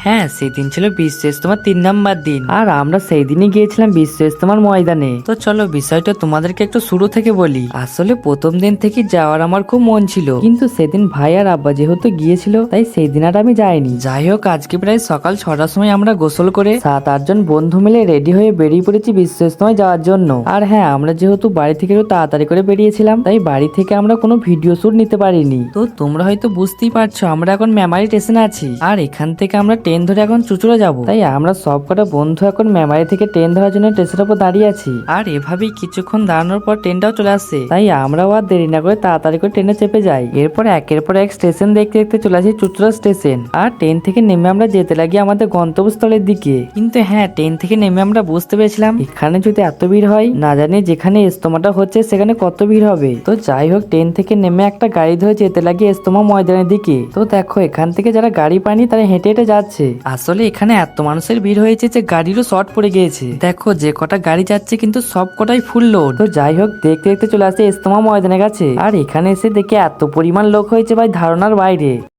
হ্যাঁ, সেদিন ছিল বিশ্ব ইজতেমার 3 নাম্বার দিন, আর আমরা সেই দিনই গিয়েছিলাম বিশ্ব ইজতেমার ময়দানে। তো চলো বিষয়টা তোমাদেরকে একটু শুরু থেকে বলি। আসলে প্রথম দিন থেকে যাওয়ার আমার খুব মন ছিল, কিন্তু সেদিন ভাই আর আব্বা যেহেতু গিয়েছিল তাই সেই দিন আর আমি যাইনি। যাই হোক, আজকে প্রায় সকাল 6টার সময় আমরা গোসল করে 7-8 জন বন্ধু মিলে রেডি হয়ে বেরিয়ে পড়েছি বিশ্ব ইজতেমায় যাওয়ার জন্য। আর হ্যাঁ, আমরা যেহেতু বাড়ি থেকে একটু তাড়াতাড়ি করে বেরিয়েছিলাম তাই বাড়ি থেকে আমরা কোনো ভিডিও শুট নিতে পারিনি। তো তোমরা হয়তো বুঝতেই পারছো আমরা এখন মেমারি স্টেশনে আছি, আর এখান থেকে আমরা ট্রেন ধরে এখন চুচুড়া যাব। তাই আমরা সব কটা বন্ধু এখন মেমারি থেকে ট্রেন ধরার জন্য স্টেশনের উপর দাঁড়িয়ে আছি। আর এভাবেই কিছুক্ষণ দাঁড়ানোর পর ট্রেনটাও চলে আসছে, তাই আমরাও আর দেরি না করে তাড়াতাড়ি করে ট্রেনে চেপে যাই। এরপর একের পর এক স্টেশন দেখতে দেখতে চলে আসি চুচুড়া স্টেশন। আর ট্রেন থেকে নেমে আমরা যেতে লাগি আমাদের গন্তব্যস্থলের দিকে। কিন্তু হ্যাঁ, ট্রেন থেকে নেমে আমরা বুঝতে পেরেছিলাম এখানে যদি এত ভিড় হয়, না জানি যেখানে ইজতেমাটা হচ্ছে সেখানে কত ভিড় হবে। তো যাই হোক, ট্রেন থেকে নেমে একটা গাড়ি ধরে যেতে লাগি ইজতেমা ময়দানের দিকে। তো দেখো, এখান থেকে যারা গাড়ি পায়নি তারা হেঁটে হেঁটে যাচ্ছে। আসলে এখানে এত মানুষের ভিড় হয়েছে যে গাড়িরও শর্ট পড়ে গিয়েছে। দেখো, যে কটা গাড়ি যাচ্ছে কিন্তু সব কটাই ফুল লোড। তো যাই হোক, দেখতে দেখতে চলে আসছে ইজতেমা ময়দানের কাছে। আর এখানে এসে দেখে এত পরিমাণ লোক হয়েছে ভাই, ধারণার বাইরে।